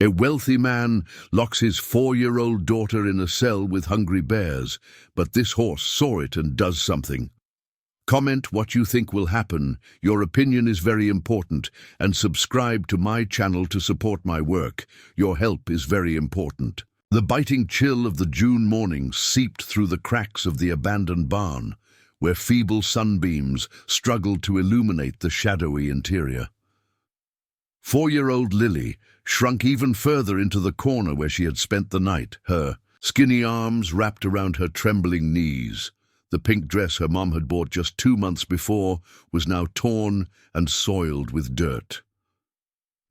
A wealthy man locks his 4-year-old daughter in a cell with hungry bears, but this horse saw it and does something. Comment what you think will happen. Your opinion is very important, and subscribe to my channel to support my work. Your help is very important. The biting chill of the June morning seeped through the cracks of the abandoned barn, where feeble sunbeams struggled to illuminate the shadowy interior. 4-year-old Lily shrunk even further into the corner where she had spent the night, her skinny arms wrapped around her trembling knees. The pink dress her mom had bought just 2 months before was now torn and soiled with dirt.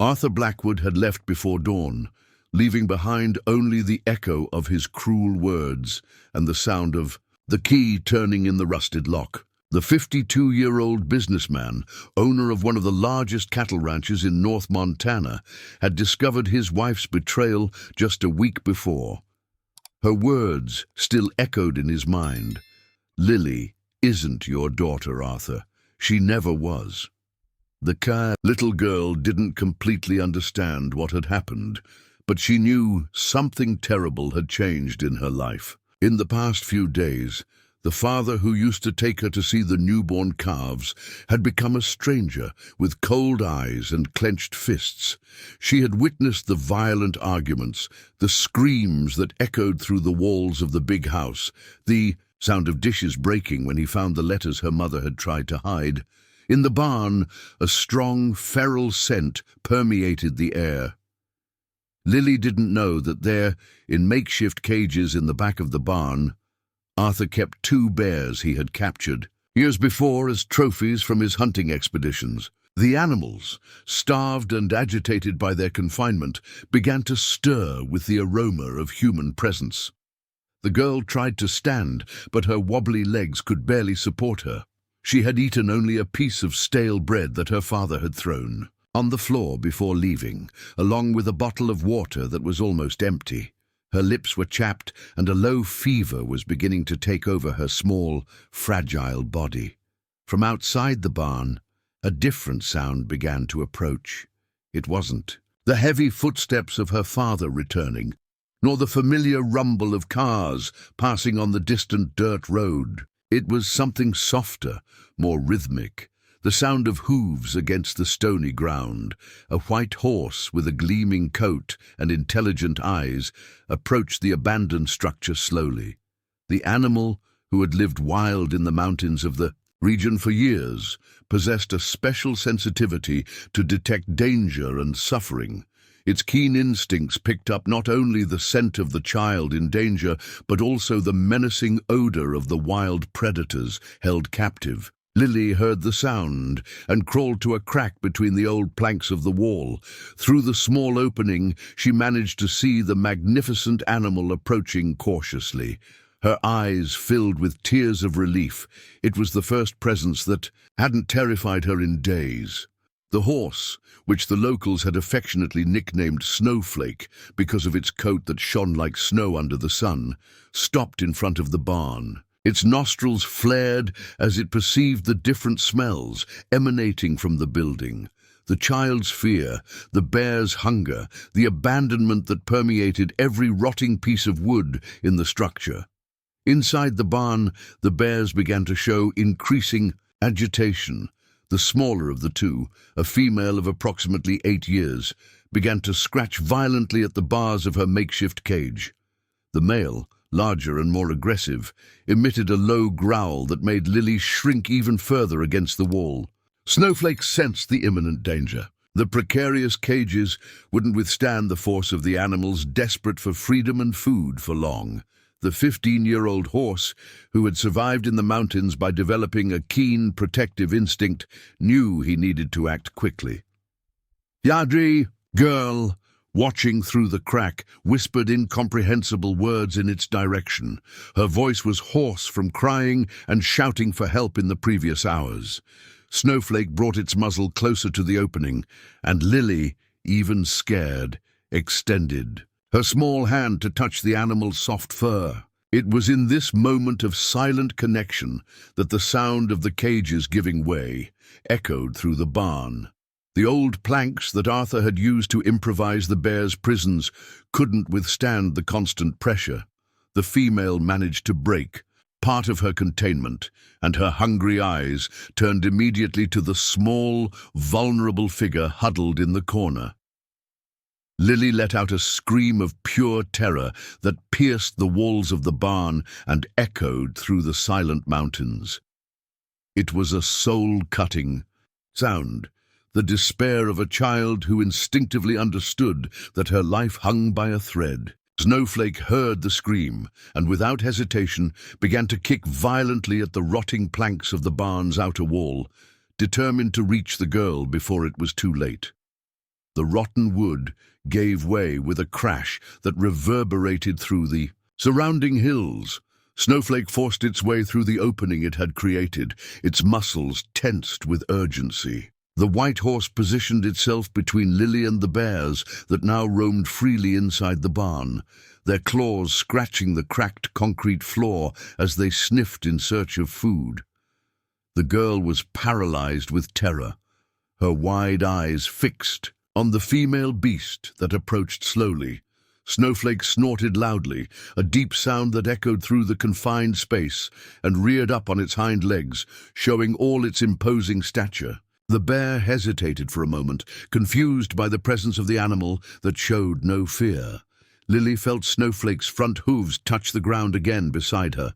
Arthur Blackwood had left before dawn, leaving behind only the echo of his cruel words and the sound of the key turning in the rusted lock. The 52-year-old businessman, owner of one of the largest cattle ranches in North Montana, had discovered his wife's betrayal just a week before. Her words still echoed in his mind. "Lily isn't your daughter, Arthur. She never was." The little girl didn't completely understand what had happened, but she knew something terrible had changed in her life. In the past few days, the father who used to take her to see the newborn calves had become a stranger with cold eyes and clenched fists. She had witnessed the violent arguments, the screams that echoed through the walls of the big house, the sound of dishes breaking when he found the letters her mother had tried to hide. In the barn, a strong, feral scent permeated the air. Lily didn't know that there, in makeshift cages in the back of the barn, Arthur kept 2 bears he had captured years before as trophies from his hunting expeditions. The animals, starved and agitated by their confinement, began to stir with the aroma of human presence. The girl tried to stand, but her wobbly legs could barely support her. She had eaten only a piece of stale bread that her father had thrown on the floor before leaving, along with a bottle of water that was almost empty. Her lips were chapped, and a low fever was beginning to take over her small, fragile body. From outside the barn, a different sound began to approach. It wasn't the heavy footsteps of her father returning, nor the familiar rumble of cars passing on the distant dirt road. It was something softer, more rhythmic, the sound of hooves against the stony ground. A white horse with a gleaming coat and intelligent eyes approached the abandoned structure slowly. The animal, who had lived wild in the mountains of the region for years, possessed a special sensitivity to detect danger and suffering. Its keen instincts picked up not only the scent of the child in danger, but also the menacing odor of the wild predators held captive. Lily heard the sound and crawled to a crack between the old planks of the wall. Through the small opening, she managed to see the magnificent animal approaching cautiously. Her eyes filled with tears of relief. It was the first presence that hadn't terrified her in days. The horse, which the locals had affectionately nicknamed Snowflake because of its coat that shone like snow under the sun, stopped in front of the barn. Its nostrils flared as it perceived the different smells emanating from the building. The child's fear, the bear's hunger, the abandonment that permeated every rotting piece of wood in the structure. Inside the barn, the bears began to show increasing agitation. The smaller of the 2, a female of approximately 8 years, began to scratch violently at the bars of her makeshift cage. The male, larger and more aggressive, emitted a low growl that made Lily shrink even further against the wall. Snowflake sensed the imminent danger. The precarious cages wouldn't withstand the force of the animals desperate for freedom and food for long. The 15-year-old horse, who had survived in the mountains by developing a keen protective instinct, knew he needed to act quickly. Yadri, girl, watching through the crack, whispered incomprehensible words in its direction. Her voice was hoarse from crying and shouting for help in the previous hours. Snowflake brought its muzzle closer to the opening, and Lily, even scared, extended her small hand to touch the animal's soft fur. It was in this moment of silent connection that the sound of the cages giving way echoed through the barn. The old planks that Arthur had used to improvise the bear's prisons couldn't withstand the constant pressure. The female managed to break part of her containment, and her hungry eyes turned immediately to the small, vulnerable figure huddled in the corner. Lily let out a scream of pure terror that pierced the walls of the barn and echoed through the silent mountains. It was a soul-cutting sound, the despair of a child who instinctively understood that her life hung by a thread. Snowflake heard the scream and, without hesitation, began to kick violently at the rotting planks of the barn's outer wall, determined to reach the girl before it was too late. The rotten wood gave way with a crash that reverberated through the surrounding hills. Snowflake forced its way through the opening it had created, its muscles tensed with urgency. The white horse positioned itself between Lily and the bears that now roamed freely inside the barn, their claws scratching the cracked concrete floor as they sniffed in search of food. The girl was paralyzed with terror, her wide eyes fixed on the female beast that approached slowly. Snowflake snorted loudly, a deep sound that echoed through the confined space, and reared up on its hind legs, showing all its imposing stature. The bear hesitated for a moment, confused by the presence of the animal that showed no fear. Lily felt Snowflake's front hooves touch the ground again beside her.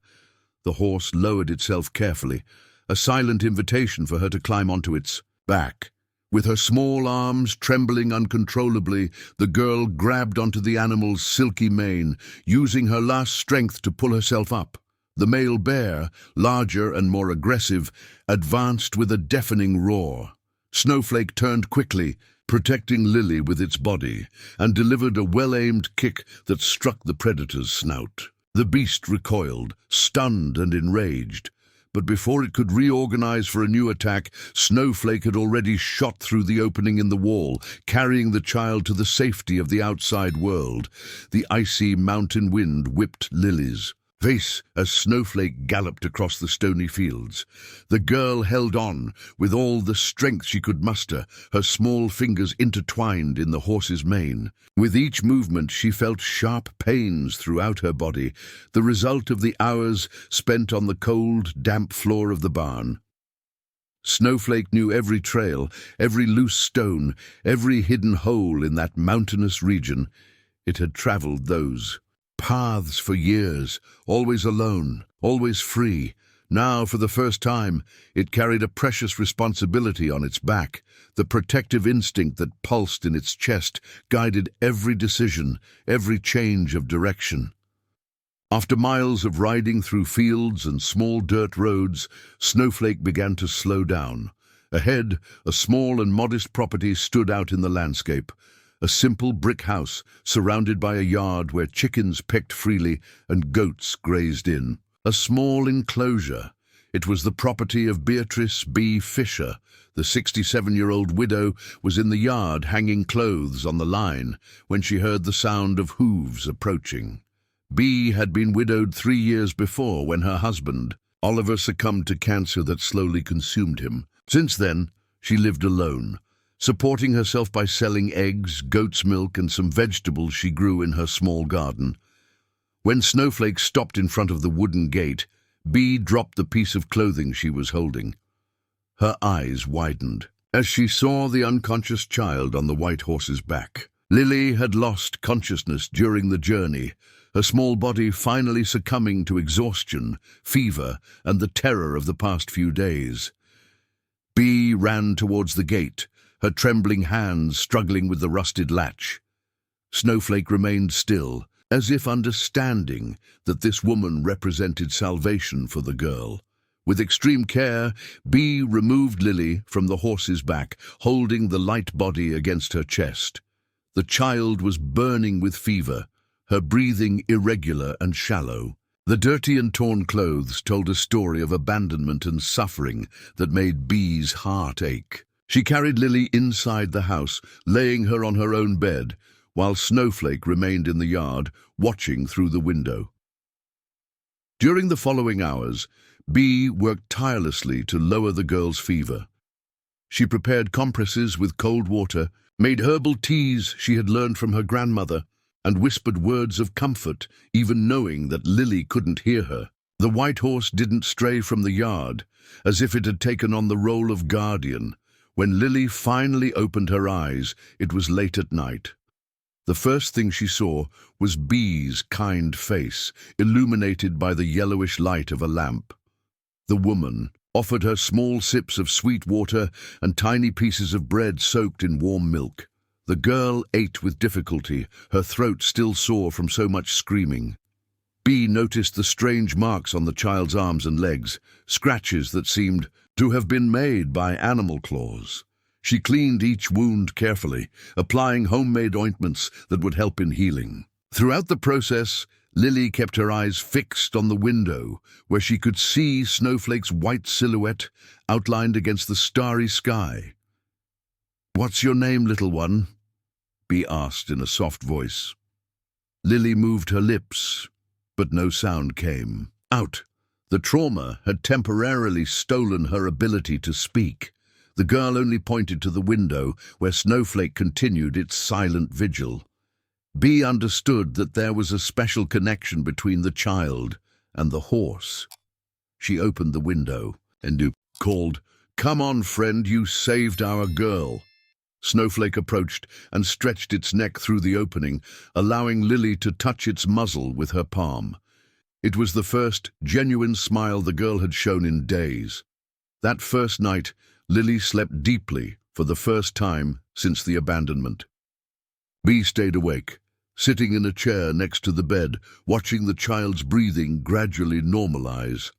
The horse lowered itself carefully, a silent invitation for her to climb onto its back. With her small arms trembling uncontrollably, the girl grabbed onto the animal's silky mane, using her last strength to pull herself up. The male bear, larger and more aggressive, advanced with a deafening roar. Snowflake turned quickly, protecting Lily with its body, and delivered a well-aimed kick that struck the predator's snout. The beast recoiled, stunned and enraged. But before it could reorganize for a new attack, Snowflake had already shot through the opening in the wall, carrying the child to the safety of the outside world. The icy mountain wind whipped Lily's face as Snowflake galloped across the stony fields. The girl held on with all the strength she could muster, her small fingers intertwined in the horse's mane. With each movement she felt sharp pains throughout her body, the result of the hours spent on the cold, damp floor of the barn. Snowflake knew every trail, every loose stone, every hidden hole in that mountainous region. It had traveled those paths for years, always alone, always free. Now, for the first time, it carried a precious responsibility on its back. The protective instinct that pulsed in its chest guided every decision, every change of direction. After miles of riding through fields and small dirt roads, Snowflake began to slow down. Ahead, a small and modest property stood out in the landscape. A simple brick house surrounded by a yard where chickens pecked freely and goats grazed in. A small enclosure. It was the property of Beatrice B. Fisher. The 67-year-old widow was in the yard hanging clothes on the line when she heard the sound of hooves approaching. B. had been widowed 3 years before when her husband, Oliver, succumbed to cancer that slowly consumed him. Since then, she lived alone, supporting herself by selling eggs, goat's milk, and some vegetables she grew in her small garden. When Snowflake stopped in front of the wooden gate, Bee dropped the piece of clothing she was holding. Her eyes widened as she saw the unconscious child on the white horse's back. Lily had lost consciousness during the journey, her small body finally succumbing to exhaustion, fever, and the terror of the past few days. Bee ran towards the gate, her trembling hands struggling with the rusted latch. Snowflake remained still, as if understanding that this woman represented salvation for the girl. With extreme care, Bee removed Lily from the horse's back, holding the light body against her chest. The child was burning with fever, her breathing irregular and shallow. The dirty and torn clothes told a story of abandonment and suffering that made Bee's heart ache. She carried Lily inside the house, laying her on her own bed, while Snowflake remained in the yard, watching through the window. During the following hours, Bee worked tirelessly to lower the girl's fever. She prepared compresses with cold water, made herbal teas she had learned from her grandmother, and whispered words of comfort, even knowing that Lily couldn't hear her. The white horse didn't stray from the yard, as if it had taken on the role of guardian. When Lily finally opened her eyes, it was late at night. The first thing she saw was Bee's kind face, illuminated by the yellowish light of a lamp. The woman offered her small sips of sweet water and tiny pieces of bread soaked in warm milk. The girl ate with difficulty, her throat still sore from so much screaming. Bee noticed the strange marks on the child's arms and legs, scratches that seemed to have been made by animal claws. She cleaned each wound carefully, applying homemade ointments that would help in healing. Throughout the process, Lily kept her eyes fixed on the window, where she could see Snowflake's white silhouette outlined against the starry sky. "What's your name, little one?" Bee asked in a soft voice. Lily moved her lips, but no sound came out. The trauma had temporarily stolen her ability to speak. The girl only pointed to the window, where Snowflake continued its silent vigil. Bee understood that there was a special connection between the child and the horse. She opened the window and called, "Come on, friend, you saved our girl." Snowflake approached and stretched its neck through the opening, allowing Lily to touch its muzzle with her palm. It was the first genuine smile the girl had shown in days. That first night, Lily slept deeply for the first time since the abandonment. Bee stayed awake, sitting in a chair next to the bed, watching the child's breathing gradually normalize.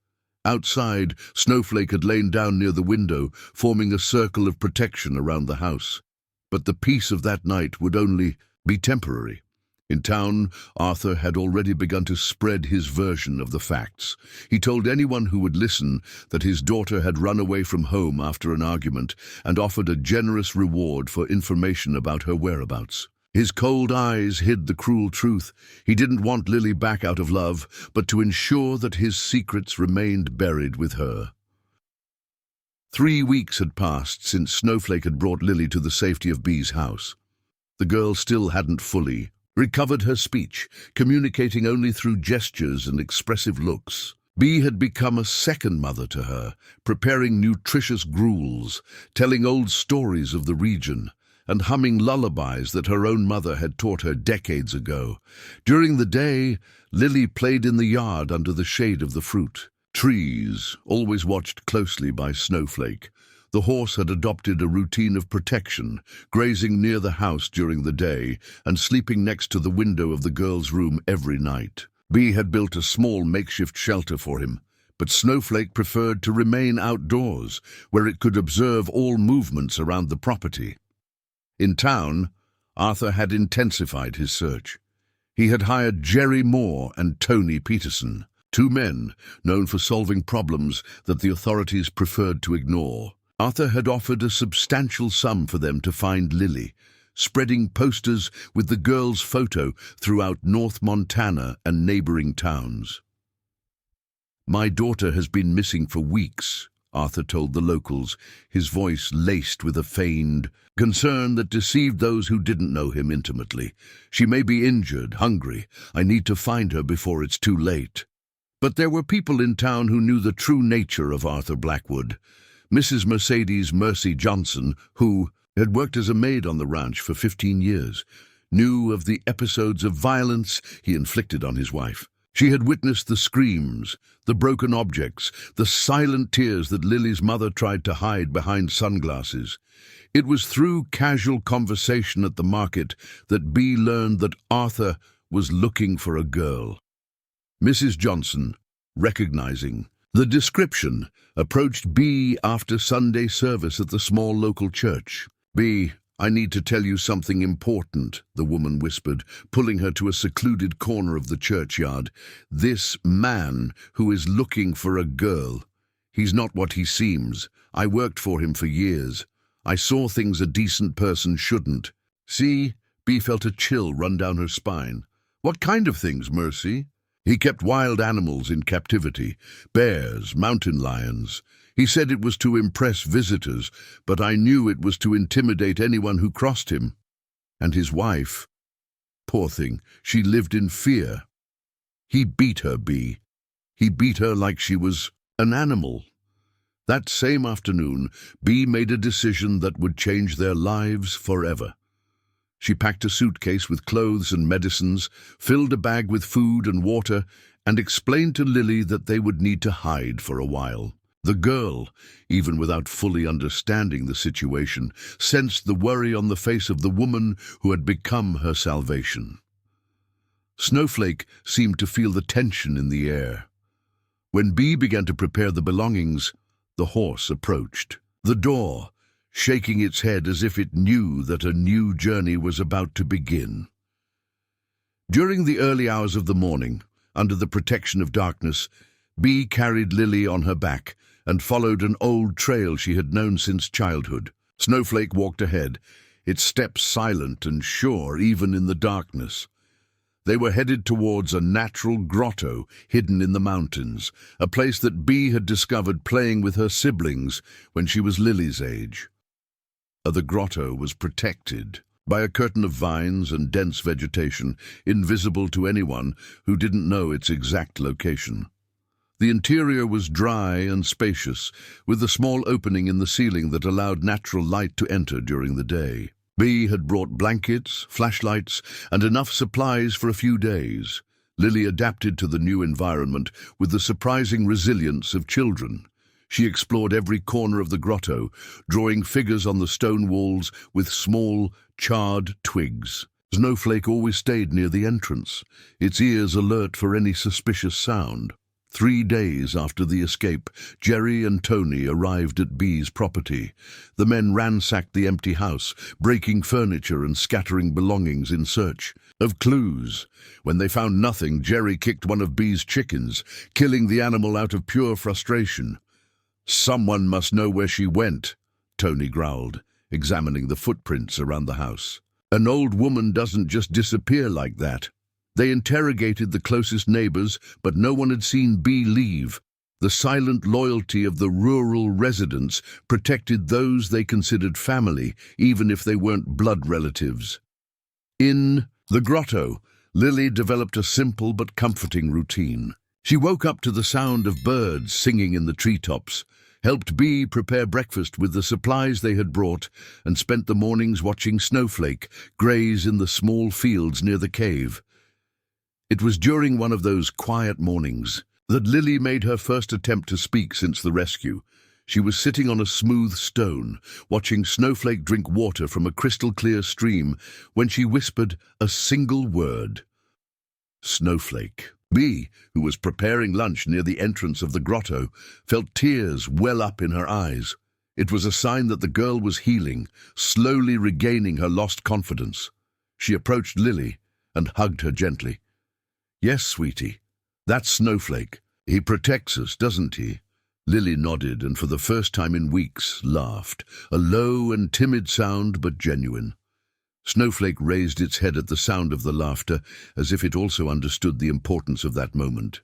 Outside, Snowflake had lain down near the window, forming a circle of protection around the house. But the peace of that night would only be temporary. In town, Arthur had already begun to spread his version of the facts. He told anyone who would listen that his daughter had run away from home after an argument and offered a generous reward for information about her whereabouts. His cold eyes hid the cruel truth. He didn't want Lily back out of love, but to ensure that his secrets remained buried with her. 3 weeks had passed since Snowflake had brought Lily to the safety of Bee's house. The girl still hadn't fully recovered her speech, communicating only through gestures and expressive looks. Bee had become a second mother to her, preparing nutritious gruels, telling old stories of the region, and humming lullabies that her own mother had taught her decades ago. During the day, Lily played in the yard under the shade of the fruit trees, always watched closely by Snowflake. The horse had adopted a routine of protection, grazing near the house during the day and sleeping next to the window of the girl's room every night. Bee had built a small makeshift shelter for him, but Snowflake preferred to remain outdoors, where it could observe all movements around the property. In town, Arthur had intensified his search. He had hired Jerry Moore and Tony Peterson, 2 men known for solving problems that the authorities preferred to ignore. Arthur had offered a substantial sum for them to find Lily, spreading posters with the girl's photo throughout North Montana and neighboring towns. "My daughter has been missing for weeks," Arthur told the locals, his voice laced with a feigned concern that deceived those who didn't know him intimately. "She may be injured, hungry. I need to find her before it's too late." But there were people in town who knew the true nature of Arthur Blackwood. Mrs. Mercedes Mercy Johnson, who had worked as a maid on the ranch for 15 years, knew of the episodes of violence he inflicted on his wife. She had witnessed the screams, the broken objects, the silent tears that Lily's mother tried to hide behind sunglasses. It was through casual conversation at the market that Bee learned that Arthur was looking for a girl. Mrs. Johnson, recognizing the description, approached Bee after Sunday service at the small local church. "Bee, I need to tell you something important," the woman whispered, pulling her to a secluded corner of the churchyard. "This man who is looking for a girl, he's not what he seems. I worked for him for years. I saw things a decent person shouldn't." "See?" Bee felt a chill run down her spine. "What kind of things, Mercy?" "He kept wild animals in captivity, bears, mountain lions. He said it was to impress visitors, but I knew it was to intimidate anyone who crossed him. And his wife, poor thing, she lived in fear. He beat her, Bea. He beat her like she was an animal. That same afternoon, Bea made a decision that would change their lives forever. She packed a suitcase with clothes and medicines, filled a bag with food and water, and explained to Lily that they would need to hide for a while. The girl, even without fully understanding the situation, sensed the worry on the face of the woman who had become her salvation. Snowflake seemed to feel the tension in the air. When Bea began to prepare the belongings, the horse approached. The door, shaking its head as if it knew that a new journey was about to begin. During the early hours of the morning, under the protection of darkness, Bea carried Lily on her back and followed an old trail she had known since childhood. Snowflake walked ahead, its steps silent and sure even in the darkness. They were headed towards a natural grotto hidden in the mountains, a place that Bea had discovered playing with her siblings when she was Lily's age. The grotto was protected by a curtain of vines and dense vegetation, invisible to anyone who didn't know its exact location. The interior was dry and spacious, with a small opening in the ceiling that allowed natural light to enter during the day. Bea had brought blankets, flashlights, and enough supplies for a few days. Lily adapted to the new environment with the surprising resilience of children. She explored every corner of the grotto, drawing figures on the stone walls with small, charred twigs. Snowflake always stayed near the entrance, its ears alert for any suspicious sound. 3 days after the escape, Jerry and Tony arrived at Bea's property. The men ransacked the empty house, breaking furniture and scattering belongings in search of clues. When they found nothing, Jerry kicked one of Bea's chickens, killing the animal out of pure frustration. "Someone must know where she went," Tony growled, examining the footprints around the house. "An old woman doesn't just disappear like that." They interrogated the closest neighbors, but no one had seen Bea leave. The silent loyalty of the rural residents protected those they considered family, even if they weren't blood relatives. In the grotto, Lily developed a simple but comforting routine. She woke up to the sound of birds singing in the treetops, helped Bea prepare breakfast with the supplies they had brought, and spent the mornings watching Snowflake graze in the small fields near the cave. It was during one of those quiet mornings that Lily made her first attempt to speak since the rescue. She was sitting on a smooth stone, watching Snowflake drink water from a crystal-clear stream, when she whispered a single word: Snowflake. Bea, who was preparing lunch near the entrance of the grotto, felt tears well up in her eyes. It was a sign that the girl was healing, slowly regaining her lost confidence. She approached Lily and hugged her gently. "Yes, sweetie, that's Snowflake. He protects us, doesn't he?" Lily nodded and for the first time in weeks laughed, a low and timid sound but genuine. Snowflake raised its head at the sound of the laughter, as if it also understood the importance of that moment.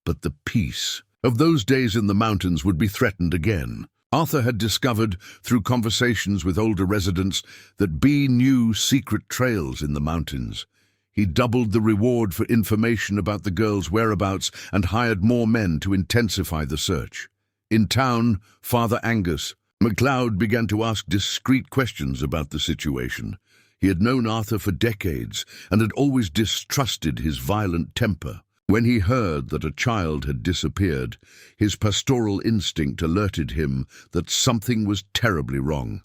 But the peace of those days in the mountains would be threatened again. Arthur had discovered, through conversations with older residents, that Bea knew secret trails in the mountains. He doubled the reward for information about the girl's whereabouts and hired more men to intensify the search. In town, Father Angus MacLeod began to ask discreet questions about the situation. He had known Arthur for decades and had always distrusted his violent temper. When he heard that a child had disappeared, his pastoral instinct alerted him that something was terribly wrong.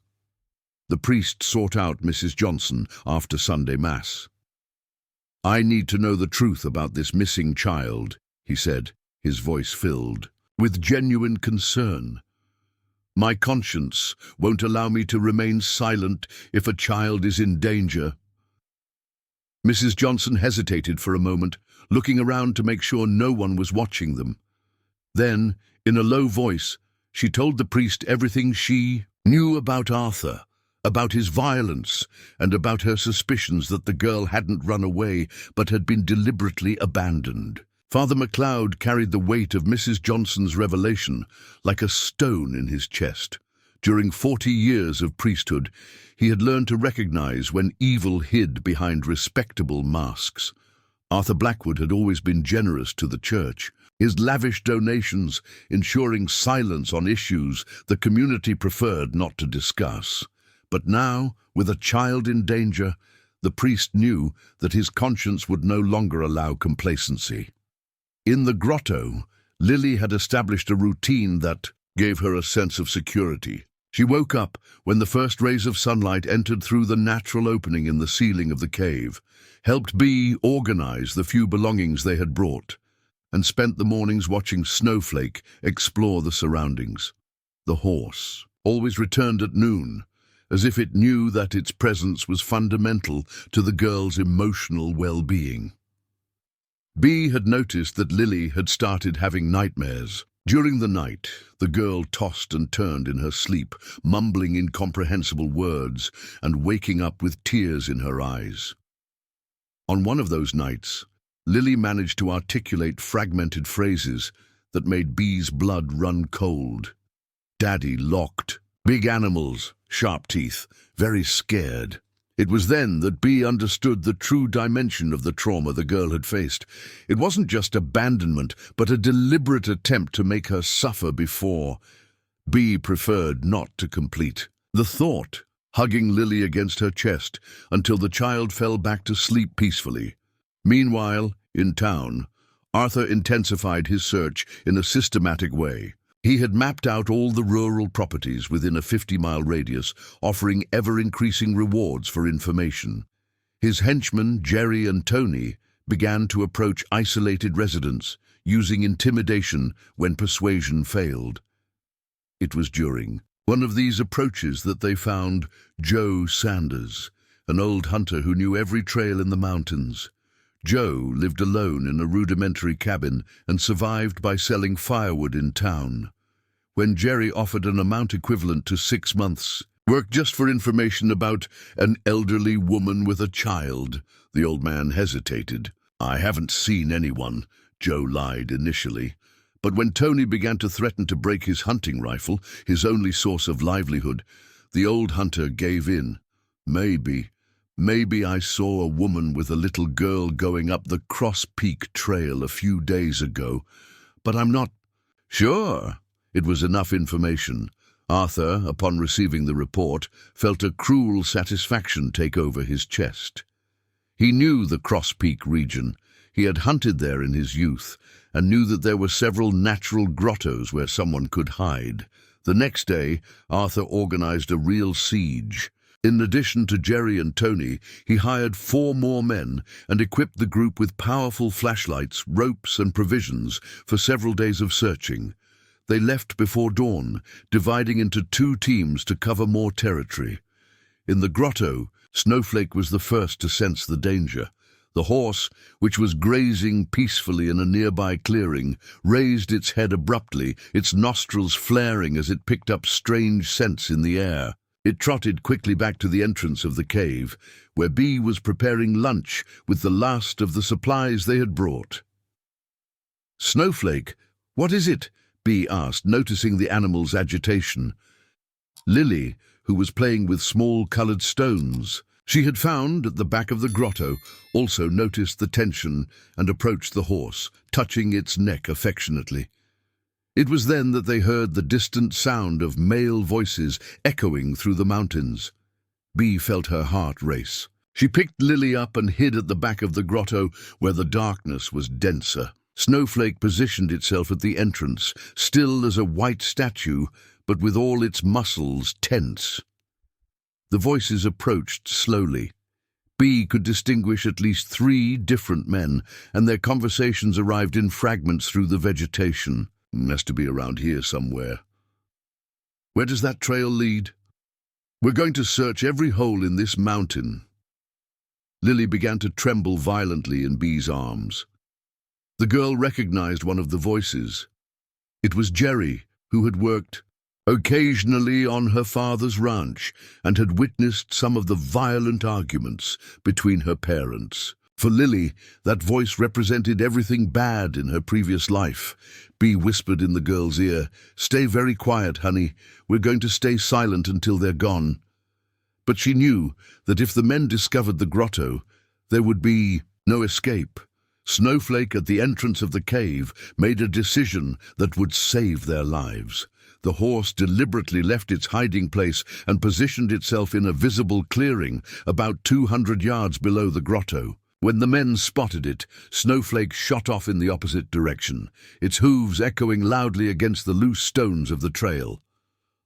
The priest sought out Mrs. Johnson after Sunday Mass. "I need to know the truth about this missing child," he said, his voice filled with genuine concern. "My conscience won't allow me to remain silent if a child is in danger." Mrs. Johnson hesitated for a moment, looking around to make sure no one was watching them. Then, in a low voice, she told the priest everything she knew about Arthur, about his violence, and about her suspicions that the girl hadn't run away but had been deliberately abandoned. Father MacLeod carried the weight of Mrs. Johnson's revelation like a stone in his chest. During 40 years of priesthood, he had learned to recognize when evil hid behind respectable masks. Arthur Blackwood had always been generous to the church, his lavish donations ensuring silence on issues the community preferred not to discuss. But now, with a child in danger, the priest knew that his conscience would no longer allow complacency. In the grotto, Lily had established a routine that gave her a sense of security. She woke up when the first rays of sunlight entered through the natural opening in the ceiling of the cave, helped Bee organize the few belongings they had brought, and spent the mornings watching Snowflake explore the surroundings. The horse always returned at noon, as if it knew that its presence was fundamental to the girl's emotional well-being. Bee had noticed that Lily had started having nightmares. During the night, the girl tossed and turned in her sleep, mumbling incomprehensible words and waking up with tears in her eyes. On one of those nights, Lily managed to articulate fragmented phrases that made Bee's blood run cold. Daddy locked. Big animals, sharp teeth, very scared. It was then that Bee understood the true dimension of the trauma the girl had faced. It wasn't just abandonment, but a deliberate attempt to make her suffer before. Bee preferred not to complete. The thought, hugging Lily against her chest until the child fell back to sleep peacefully. Meanwhile, in town, Arthur intensified his search in a systematic way. He had mapped out all the rural properties within a 50-mile radius, offering ever-increasing rewards for information. His henchmen, Jerry and Tony, began to approach isolated residents, using intimidation when persuasion failed. It was during one of these approaches that they found Joe Sanders, an old hunter who knew every trail in the mountains. Joe lived alone in a rudimentary cabin and survived by selling firewood in town. When Jerry offered an amount equivalent to 6 months' work just for information about an elderly woman with a child, the old man hesitated. "I haven't seen anyone," Joe lied initially. But when Tony began to threaten to break his hunting rifle, his only source of livelihood, the old hunter gave in. Maybe I saw a woman with a little girl going up the Cross Peak Trail a few days ago, but I'm not sure." It was enough information. Arthur, upon receiving the report, felt a cruel satisfaction take over his chest. He knew the Cross Peak region. He had hunted there in his youth, and knew that there were several natural grottos where someone could hide. The next day, Arthur organized a real siege. In addition to Jerry and Tony, he hired 4 more men and equipped the group with powerful flashlights, ropes, and provisions for several days of searching. They left before dawn, dividing into 2 teams to cover more territory. In the grotto, Snowflake was the first to sense the danger. The horse, which was grazing peacefully in a nearby clearing, raised its head abruptly, its nostrils flaring as it picked up strange scents in the air. It trotted quickly back to the entrance of the cave, where Bee was preparing lunch with the last of the supplies they had brought. "Snowflake, what is it?" Bee asked, noticing the animal's agitation. Lily, who was playing with small colored stones she had found at the back of the grotto, also noticed the tension and approached the horse, touching its neck affectionately. It was then that they heard the distant sound of male voices echoing through the mountains. Bee felt her heart race. She picked Lily up and hid at the back of the grotto where the darkness was denser. Snowflake positioned itself at the entrance, still as a white statue, but with all its muscles tense. The voices approached slowly. Bee could distinguish at least 3 different men, and their conversations arrived in fragments through the vegetation. "Has to be around here somewhere." "Where does that trail lead?" "We're going to search every hole in this mountain." Lily began to tremble violently in Bee's arms. The girl recognized one of the voices. It was Jerry, who had worked occasionally on her father's ranch and had witnessed some of the violent arguments between her parents. For Lily, that voice represented everything bad in her previous life. Bee whispered in the girl's ear, "Stay very quiet, honey. We're going to stay silent until they're gone." But she knew that if the men discovered the grotto, there would be no escape. Snowflake, at the entrance of the cave, made a decision that would save their lives. The horse deliberately left its hiding place and positioned itself in a visible clearing about 200 yards below the grotto. When the men spotted it, Snowflake shot off in the opposite direction, its hooves echoing loudly against the loose stones of the trail.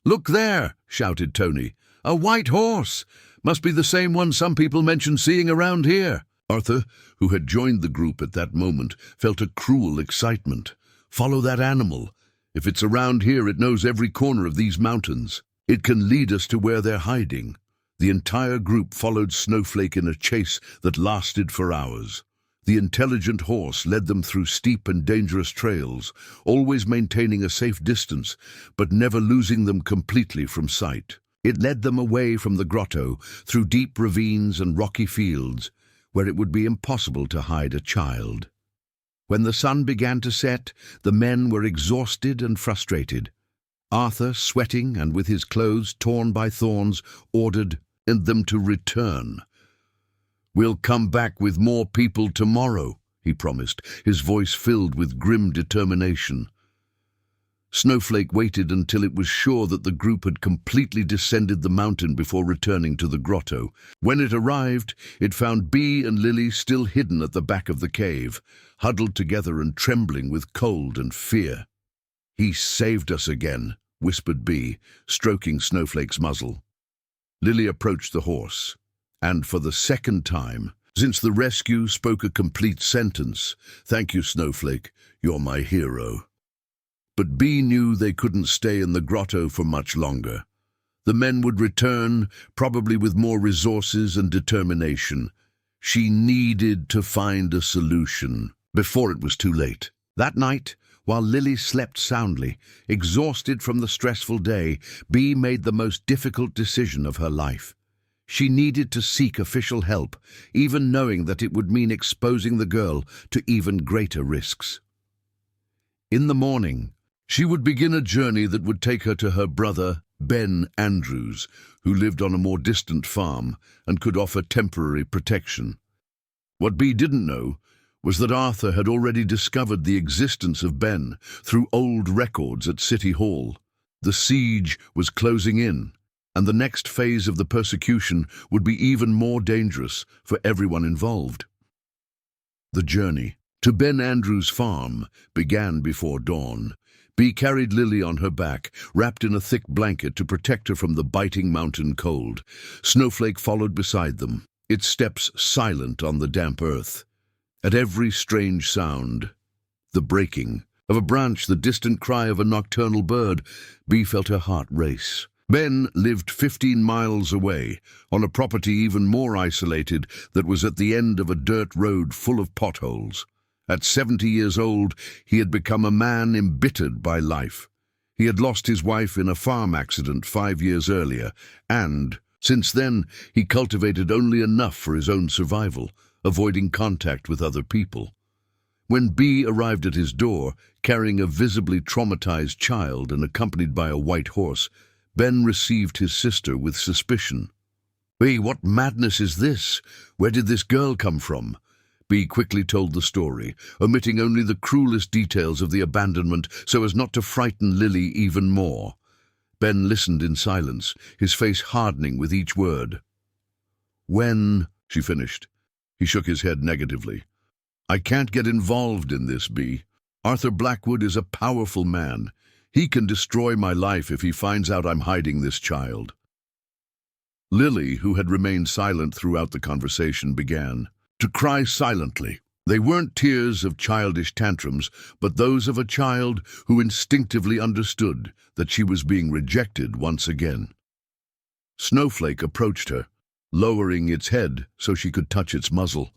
"Look there!" shouted Tony. "A white horse! Must be the same one some people mention seeing around here." Arthur, who had joined the group at that moment, felt a cruel excitement. Follow that animal. If it's around here, it knows every corner of these mountains. It can lead us to where they're hiding. The entire group followed Snowflake in a chase that lasted for hours. The intelligent horse led them through steep and dangerous trails, always maintaining a safe distance, but never losing them completely from sight. It led them away from the grotto, through deep ravines and rocky fields, where it would be impossible to hide a child. When the sun began to set, the men were exhausted and frustrated. Arthur, sweating and with his clothes torn by thorns, ordered them to return. "We'll come back with more people tomorrow," he promised, his voice filled with grim determination. Snowflake waited until it was sure that the group had completely descended the mountain before returning to the grotto. When it arrived, it found Bee and Lily still hidden at the back of the cave, huddled together and trembling with cold and fear. "He saved us again," whispered Bee, stroking Snowflake's muzzle. Lily approached the horse, and for the second time, since the rescue, spoke a complete sentence. "Thank you, Snowflake. You're my hero." But Bee knew they couldn't stay in the grotto for much longer. The men would return, probably with more resources and determination. She needed to find a solution before it was too late. That night, while Lily slept soundly, exhausted from the stressful day, Bee made the most difficult decision of her life. She needed to seek official help, even knowing that it would mean exposing the girl to even greater risks. In the morning, she would begin a journey that would take her to her brother, Ben Andrews, who lived on a more distant farm and could offer temporary protection. What Bee didn't know was that Arthur had already discovered the existence of Ben through old records at City Hall. The siege was closing in, and the next phase of the persecution would be even more dangerous for everyone involved. The journey to Ben Andrews' farm began before dawn. Bee carried Lily on her back, wrapped in a thick blanket to protect her from the biting mountain cold. Snowflake followed beside them, its steps silent on the damp earth. At every strange sound, the breaking of a branch, the distant cry of a nocturnal bird, Bee felt her heart race. Ben lived 15 miles away, on a property even more isolated that was at the end of a dirt road full of potholes. At 70 years old, he had become a man embittered by life. He had lost his wife in a farm accident 5 years earlier, and, since then, he cultivated only enough for his own survival, avoiding contact with other people. When Bee arrived at his door, carrying a visibly traumatized child and accompanied by a white horse, Ben received his sister with suspicion. "Bee, what madness is this? Where did this girl come from?" Bee quickly told the story, omitting only the cruelest details of the abandonment so as not to frighten Lily even more. Ben listened in silence, his face hardening with each word. "When," she finished. He shook his head negatively. "I can't get involved in this, Bee. Arthur Blackwood is a powerful man. He can destroy my life if he finds out I'm hiding this child." Lily, who had remained silent throughout the conversation, began to cry silently. They weren't tears of childish tantrums, but those of a child who instinctively understood that she was being rejected once again. Snowflake approached her, lowering its head so she could touch its muzzle.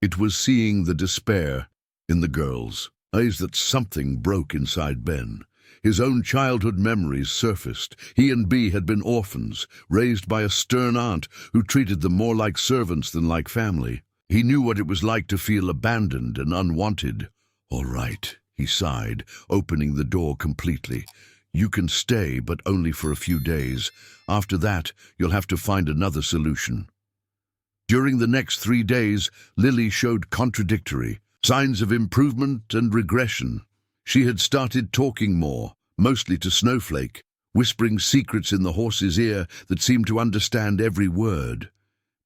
It was seeing the despair in the girl's eyes that something broke inside Ben. His own childhood memories surfaced. He and Bee had been orphans, raised by a stern aunt who treated them more like servants than like family. He knew what it was like to feel abandoned and unwanted. "All right," he sighed, opening the door completely. "You can stay, but only for a few days. After that, you'll have to find another solution." During the next 3 days, Lily showed contradictory signs of improvement and regression. She had started talking more, mostly to Snowflake, whispering secrets in the horse's ear that seemed to understand every word.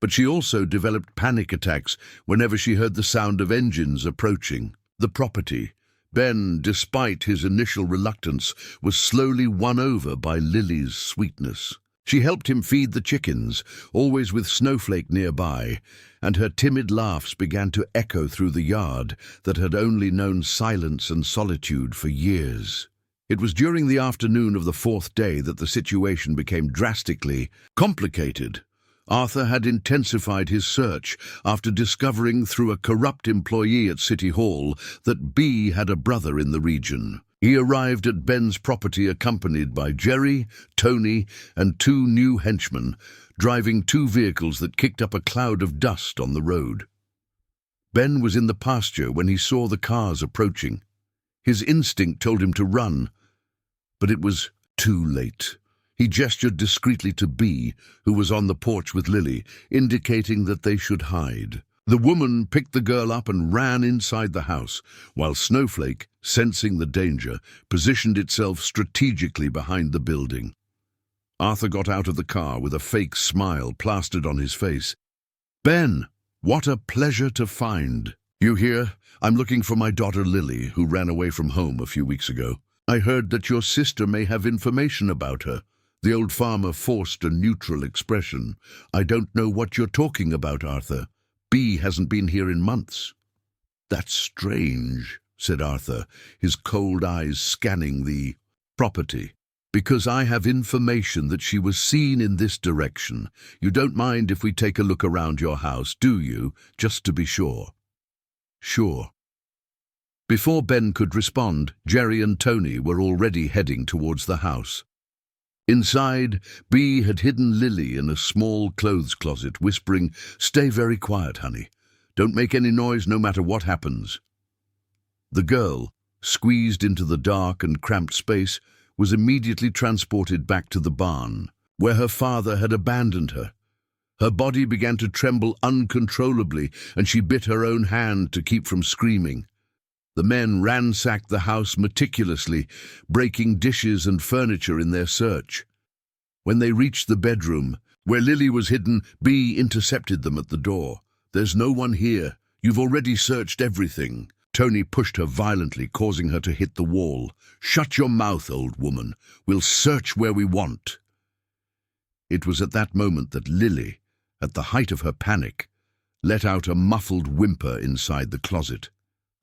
But she also developed panic attacks whenever she heard the sound of engines approaching the property. Ben, despite his initial reluctance, was slowly won over by Lily's sweetness. She helped him feed the chickens, always with Snowflake nearby, and her timid laughs began to echo through the yard that had only known silence and solitude for years. It was during the afternoon of the 4th day that the situation became drastically complicated. Arthur had intensified his search after discovering through a corrupt employee at City Hall that Bea had a brother in the region. He arrived at Ben's property accompanied by Jerry, Tony, and 2 new henchmen, driving 2 vehicles that kicked up a cloud of dust on the road. Ben was in the pasture when he saw the cars approaching. His instinct told him to run, but it was too late. He gestured discreetly to Bea, who was on the porch with Lily, indicating that they should hide. The woman picked the girl up and ran inside the house, while Snowflake, sensing the danger, positioned itself strategically behind the building. Arthur got out of the car with a fake smile plastered on his face. "Ben, what a pleasure to find. You here? I'm looking for my daughter Lily, who ran away from home a few weeks ago. I heard that your sister may have information about her." The old farmer forced a neutral expression. "I don't know what you're talking about, Arthur. Bea hasn't been here in months." "That's strange," said Arthur, his cold eyes scanning the property. "Because I have information that she was seen in this direction. You don't mind if we take a look around your house, do you? Just to be sure." "Sure." Before Ben could respond, Jerry and Tony were already heading towards the house. Inside, Bea had hidden Lily in a small clothes closet, whispering, "Stay very quiet, honey. Don't make any noise no matter what happens." The girl, squeezed into the dark and cramped space, was immediately transported back to the barn, where her father had abandoned her. Her body began to tremble uncontrollably, and she bit her own hand to keep from screaming. The men ransacked the house meticulously, breaking dishes and furniture in their search. When they reached the bedroom, where Lily was hidden, Bea intercepted them at the door. "There's no one here. You've already searched everything." Tony pushed her violently, causing her to hit the wall. "Shut your mouth, old woman. We'll search where we want." It was at that moment that Lily, at the height of her panic, let out a muffled whimper inside the closet.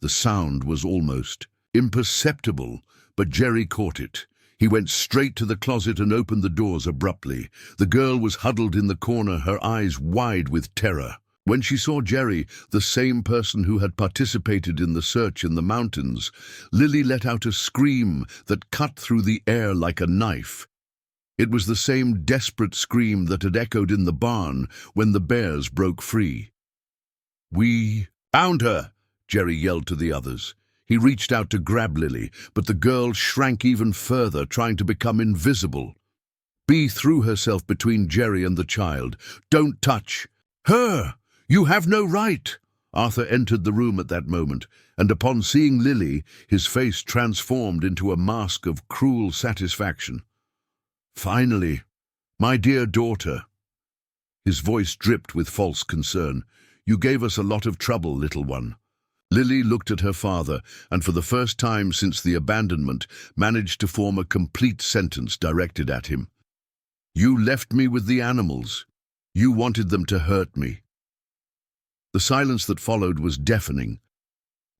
The sound was almost imperceptible, but Jerry caught it. He went straight to the closet and opened the doors abruptly. The girl was huddled in the corner, her eyes wide with terror. When she saw Jerry, the same person who had participated in the search in the mountains, Lily let out a scream that cut through the air like a knife. It was the same desperate scream that had echoed in the barn when the bears broke free. "We found her!" Jerry yelled to the others. He reached out to grab Lily, but the girl shrank even further, trying to become invisible. Bea threw herself between Jerry and the child. "Don't touch her! You have no right!" Arthur entered the room at that moment, and upon seeing Lily, his face transformed into a mask of cruel satisfaction. "Finally, my dear daughter." His voice dripped with false concern. "You gave us a lot of trouble, little one." Lily looked at her father, and for the first time since the abandonment, managed to form a complete sentence directed at him. "You left me with the animals. You wanted them to hurt me." The silence that followed was deafening.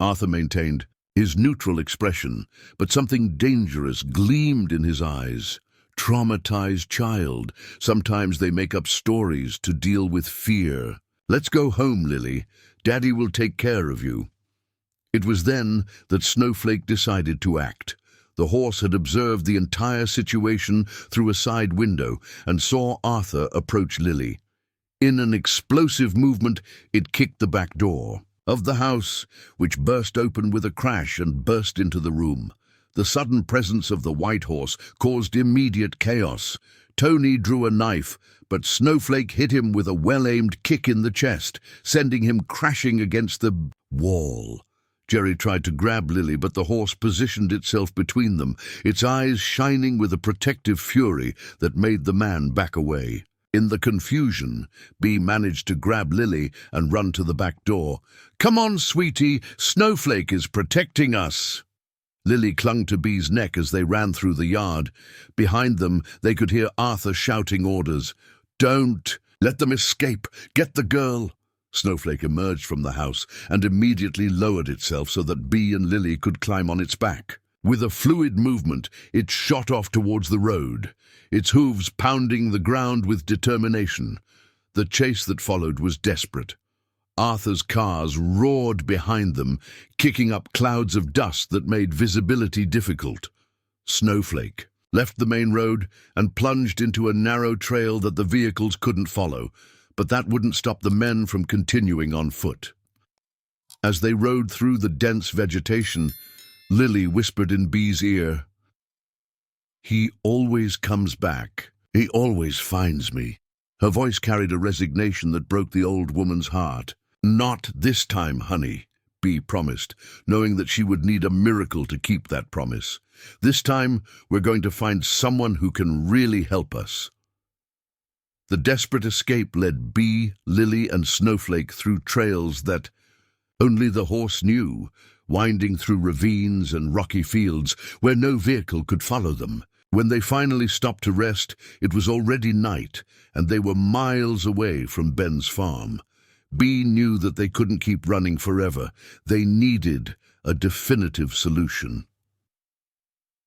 Arthur maintained his neutral expression, but something dangerous gleamed in his eyes. Traumatized child. Sometimes they make up stories to deal with fear. "Let's go home, Lily. Daddy will take care of you." It was then that Snowflake decided to act. The horse had observed the entire situation through a side window and saw Arthur approach Lily. In an explosive movement, it kicked the back door of the house, which burst open with a crash and burst into the room. The sudden presence of the white horse caused immediate chaos. Tony drew a knife, but Snowflake hit him with a well-aimed kick in the chest, sending him crashing against the wall. Jerry tried to grab Lily, but the horse positioned itself between them, its eyes shining with a protective fury that made the man back away. In the confusion, Bee managed to grab Lily and run to the back door. "Come on, sweetie, Snowflake is protecting us." Lily clung to Bee's neck as they ran through the yard. Behind them, they could hear Arthur shouting orders. "Don't let them escape! Get the girl!" Snowflake emerged from the house and immediately lowered itself so that Bee and Lily could climb on its back. With a fluid movement, it shot off towards the road, its hooves pounding the ground with determination. The chase that followed was desperate. Arthur's cars roared behind them, kicking up clouds of dust that made visibility difficult. Snowflake left the main road and plunged into a narrow trail that the vehicles couldn't follow, but that wouldn't stop the men from continuing on foot. As they rode through the dense vegetation, Lily whispered in Bee's ear, "He always comes back. He always finds me." Her voice carried a resignation that broke the old woman's heart. "Not this time, honey," Bee promised, knowing that she would need a miracle to keep that promise. "This time, we're going to find someone who can really help us." The desperate escape led Bee, Lily, and Snowflake through trails that only the horse knew, winding through ravines and rocky fields where no vehicle could follow them. When they finally stopped to rest, it was already night, and they were miles away from Ben's farm. Bee knew that they couldn't keep running forever. They needed a definitive solution.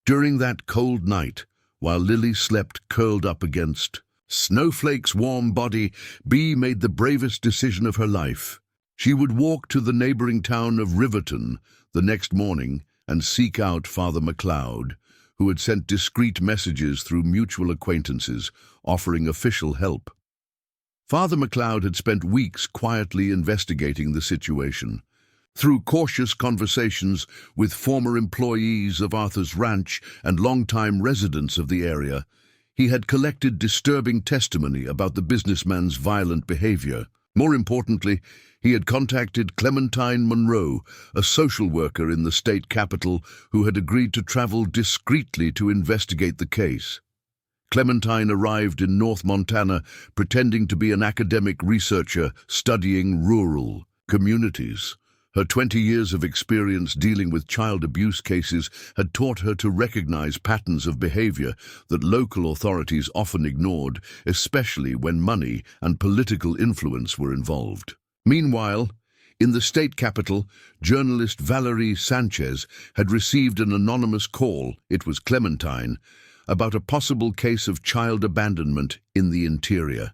During that cold night, while Lily slept curled up against Snowflake's warm body, Bee made the bravest decision of her life. She would walk to the neighboring town of Riverton the next morning and seek out Father McLeod, who had sent discreet messages through mutual acquaintances, offering official help. Father McLeod had spent weeks quietly investigating the situation. Through cautious conversations with former employees of Arthur's ranch and longtime residents of the area, he had collected disturbing testimony about the businessman's violent behavior. More importantly, he had contacted Clementine Monroe, a social worker in the state capital who had agreed to travel discreetly to investigate the case. Clementine arrived in North Montana pretending to be an academic researcher studying rural communities. Her 20 years of experience dealing with child abuse cases had taught her to recognize patterns of behavior that local authorities often ignored, especially when money and political influence were involved. Meanwhile, in the state capital, journalist Valerie Sanchez had received an anonymous call, it was Clementine, about a possible case of child abandonment in the interior.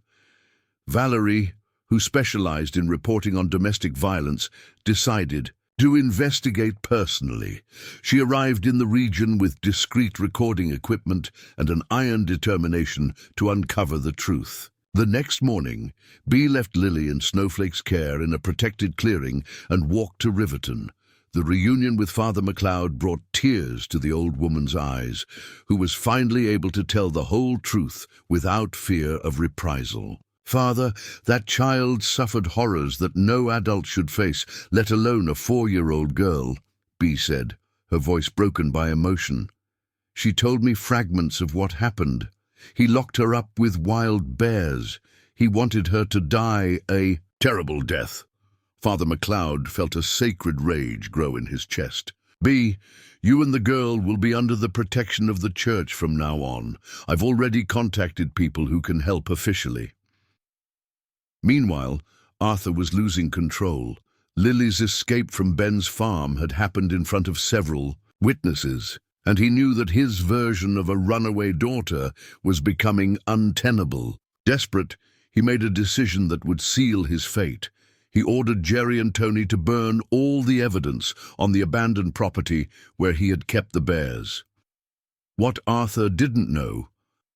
Valerie, who specialized in reporting on domestic violence, decided to investigate personally. She arrived in the region with discreet recording equipment and an iron determination to uncover the truth. The next morning, Bee left Lily in Snowflake's care in a protected clearing and walked to Riverton. The reunion with Father McLeod brought tears to the old woman's eyes, who was finally able to tell the whole truth without fear of reprisal. "Father, that child suffered horrors that no adult should face, let alone a 4-year-old girl," Bee said, her voice broken by emotion. "She told me fragments of what happened. He locked her up with wild bears. He wanted her to die a terrible death." Father McLeod felt a sacred rage grow in his chest. "Bee, you and the girl will be under the protection of the church from now on. I've already contacted people who can help officially." Meanwhile, Arthur was losing control. Lily's escape from Ben's farm had happened in front of several witnesses, and he knew that his version of a runaway daughter was becoming untenable. Desperate, he made a decision that would seal his fate. He ordered Jerry and Tony to burn all the evidence on the abandoned property where he had kept the bears. What Arthur didn't know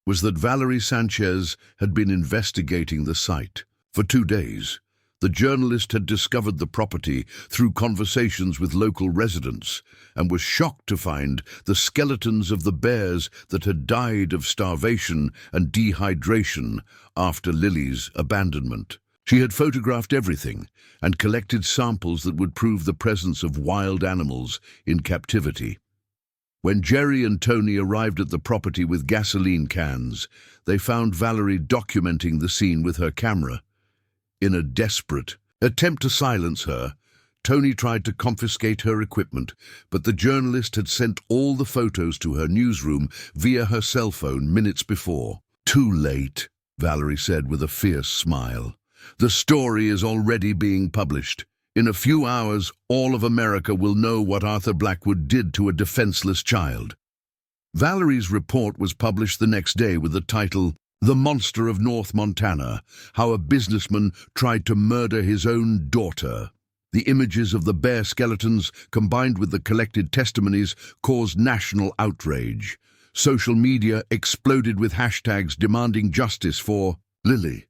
was that Valerie Sanchez had been investigating the site. For 2 days, the journalist had discovered the property through conversations with local residents and was shocked to find the skeletons of the bears that had died of starvation and dehydration after Lily's abandonment. She had photographed everything and collected samples that would prove the presence of wild animals in captivity. When Jerry and Tony arrived at the property with gasoline cans, they found Valerie documenting the scene with her camera. In a desperate attempt to silence her, Tony tried to confiscate her equipment, but the journalist had sent all the photos to her newsroom via her cell phone minutes before. "Too late," Valerie said with a fierce smile. "The story is already being published. In a few hours, all of America will know what Arthur Blackwood did to a defenseless child." Valerie's report was published the next day with the title, "The Monster of North Montana: How a Businessman Tried to Murder His Own Daughter." The images of the bear skeletons, combined with the collected testimonies, caused national outrage. Social media exploded with hashtags demanding justice for Lily.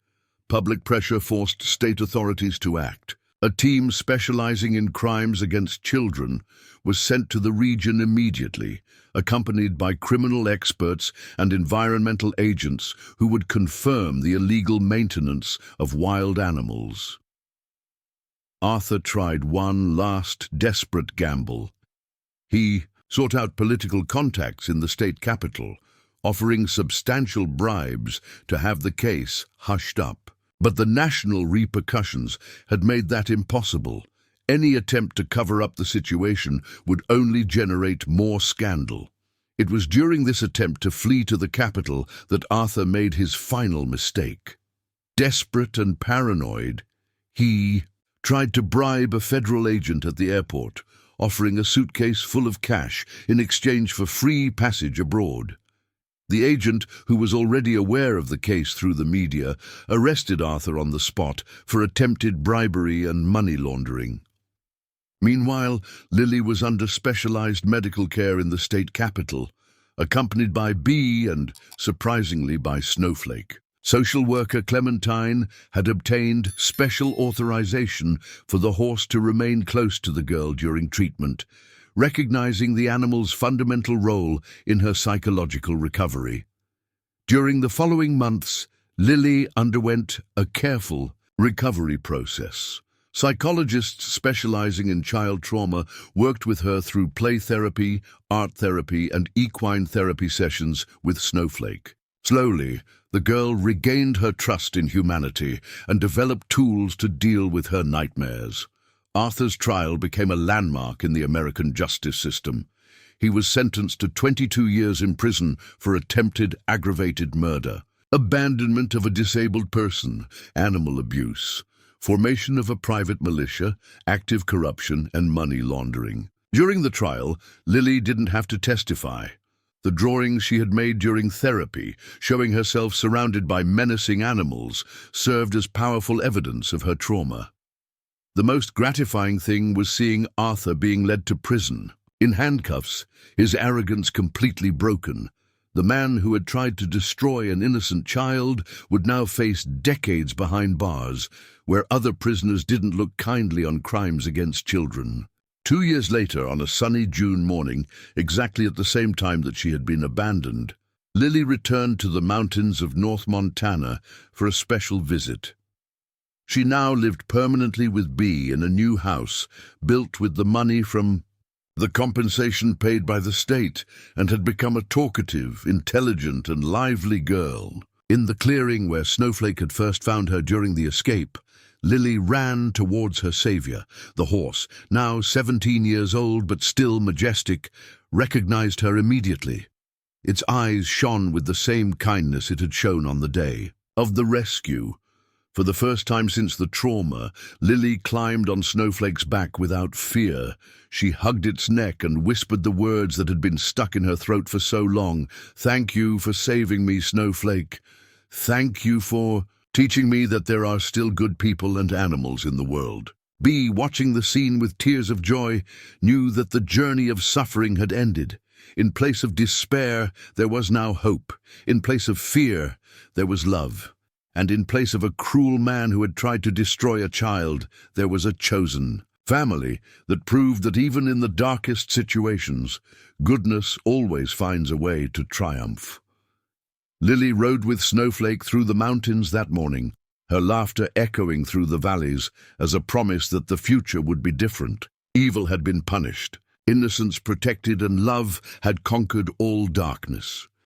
Public pressure forced state authorities to act. A team specializing in crimes against children was sent to the region immediately, accompanied by criminal experts and environmental agents who would confirm the illegal maintenance of wild animals. Arthur tried one last desperate gamble. He sought out political contacts in the state capital, offering substantial bribes to have the case hushed up. But the national repercussions had made that impossible. Any attempt to cover up the situation would only generate more scandal. It was during this attempt to flee to the capital that Arthur made his final mistake. Desperate and paranoid, he tried to bribe a federal agent at the airport, offering a suitcase full of cash in exchange for free passage abroad. The agent, who was already aware of the case through the media, arrested Arthur on the spot for attempted bribery and money laundering. Meanwhile, Lily was under specialized medical care in the state capital, accompanied by Bee and, surprisingly, by Snowflake. Social worker Clementine had obtained special authorization for the horse to remain close to the girl during treatment, recognizing the animal's fundamental role in her psychological recovery. During the following months, Lily underwent a careful recovery process. Psychologists specializing in child trauma worked with her through play therapy, art therapy, and equine therapy sessions with Snowflake. Slowly, the girl regained her trust in humanity and developed tools to deal with her nightmares. Arthur's trial became a landmark in the American justice system. He was sentenced to 22 years in prison for attempted aggravated murder, abandonment of a disabled person, animal abuse, formation of a private militia, active corruption, and money laundering. During the trial, Lily didn't have to testify. The drawings she had made during therapy, showing herself surrounded by menacing animals, served as powerful evidence of her trauma. The most gratifying thing was seeing Arthur being led to prison. In handcuffs, his arrogance completely broken. The man who had tried to destroy an innocent child would now face decades behind bars, where other prisoners didn't look kindly on crimes against children. 2 years later, on a sunny June morning, exactly at the same time that she had been abandoned, Lily returned to the mountains of North Montana for a special visit. She now lived permanently with Bee in a new house, built with the money from the compensation paid by the state, and had become a talkative, intelligent, and lively girl. In the clearing where Snowflake had first found her during the escape, Lily ran towards her savior. The horse, now 17 years old but still majestic, recognized her immediately. Its eyes shone with the same kindness it had shown on the day of the rescue. For the first time since the trauma, Lily climbed on Snowflake's back without fear. She hugged its neck and whispered the words that had been stuck in her throat for so long. "Thank you for saving me, Snowflake. Thank you for teaching me that there are still good people and animals in the world." Bee, watching the scene with tears of joy, knew that the journey of suffering had ended. In place of despair, there was now hope. In place of fear, there was love. And in place of a cruel man who had tried to destroy a child, there was a chosen family that proved that even in the darkest situations, goodness always finds a way to triumph. Lily rode with Snowflake through the mountains that morning, her laughter echoing through the valleys as a promise that the future would be different. Evil had been punished, innocence protected, and love had conquered all darkness.